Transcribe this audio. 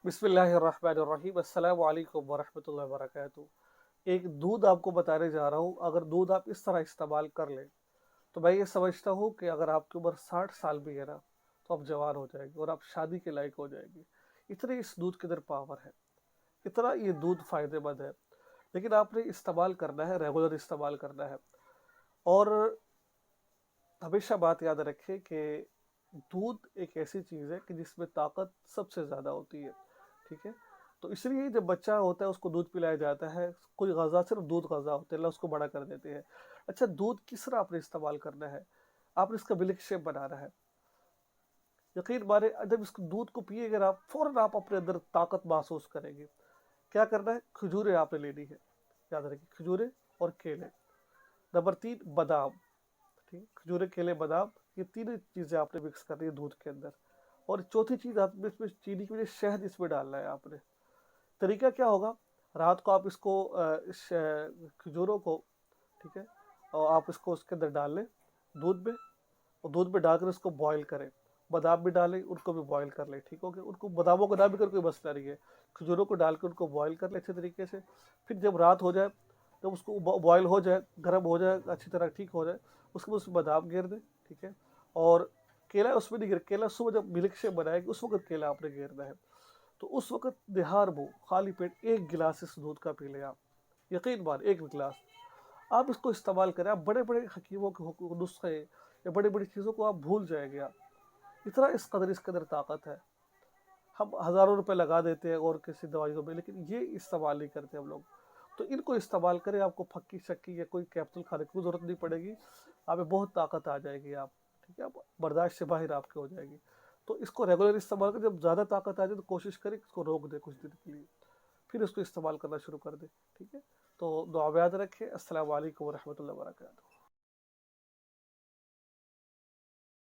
बिस्मिल्लाहिर्रहमानिर्रहीम अस्सलाम वालेकुम वरहमतुल्लाहि वबरकातुहू। एक दूध आपको बताने जा रहा हूँ। अगर दूध आप इस तरह इस्तेमाल कर लें तो मैं ये समझता हूँ कि अगर आपकी उम्र 60 साल भी है ना तो आप जवान हो जाएंगे और आप शादी के लायक हो जाएंगे। इतनी इस दूध के अंदर पावर है, इतना ये दूध फायदेमंद है। लेकिन आपने इस्तेमाल करना है, रेगुलर इस्तेमाल करना है। और हमेशा बात याद रखें कि दूध एक ऐसी चीज़ है कि जिसमें ताकत सबसे ज़्यादा होती है। ठीक है, तो इसलिए जब बच्चा होता है उसको दूध पिलाया जाता है। कोई गज़ा, सिर्फ दूध गज़ा होता है, अल्लाह उसको बड़ा कर देते हैं। अच्छा, दूध किस तरह आपने इस्तेमाल करना है? आपने इसका मिल्क शेक बनाना है। यकीन माने जब इस दूध को पिएगा आप फौरन आप अपने अंदर ताकत महसूस करेंगे। क्या करना है? खजूरें आपने लेनी है, याद रखिए, खजूरें और केले। नंबर 3, बादाम। ठीक है, खजूरें, केले, बादाम, ये तीनों चीज़ें आपने मिक्स करनी है दूध के अंदर। और चौथी चीज़, आपने इसमें चीनी की वजह शहद इसमें डालना है आपने। तरीका क्या होगा? रात को आप इसको खजूरों को, ठीक है, और आप इसको उसके अंदर डाल लें दूध में, और दूध में डालकर उसको बॉईल करें। बादाम भी डालें, उनको भी बॉईल कर लें। ठीक हो गया, उनको बादामों को ना भी कर कोई मसला नहीं है। खजूरों को डाल के उनको बॉईल कर लें अच्छे तरीके से। फिर जब रात हो जाए, जब उसको बॉयल हो जाए, गर्म हो जाए, अच्छी तरह ठीक हो जाए, उसके बाद उसमें बादाम घेर दें। ठीक है, और केला उसमें नहीं गिर, केला सुबह जब मिल्क शेक बनाएगी उस वक्त केला आपने घेरना है। तो उस वक्त निहार मुंह खाली पेट 1 गिलास इस दूध का पी लें आप। यकीन मान, 1 गिलास आप इसको इस्तेमाल करें, आप बड़े बड़े हकीमों के नुस्खे या बड़ी बड़ी चीज़ों को आप भूल जाएंगे। आप इतना इस कदर इसके अंदर ताकत है। हम हज़ारों रुपए लगा देते हैं और किसी दवाइयों में, लेकिन ये इस्तेमाल नहीं करते हम लोग। तो इनको इस्तेमाल करें, आपको फक्की शक्की या कोई कैप्सूल खाने की ज़रूरत नहीं पड़ेगी। आप में बहुत ताकत आ जाएगी। आप, ठीक है, आप बर्दाश्त से बाहर आपके हो जाएगी। तो इसको रेगुलर इस्तेमाल करें। जब ज़्यादा ताकत आ जाए तो कोशिश करें इसको रोक दें कुछ दिन के लिए, फिर इसको इस्तेमाल करना शुरू कर दें। ठीक है, तो दुआ में याद रखें। अस्सलाम वालेकुम वरहमतुल्लाहि वबरकातुहू।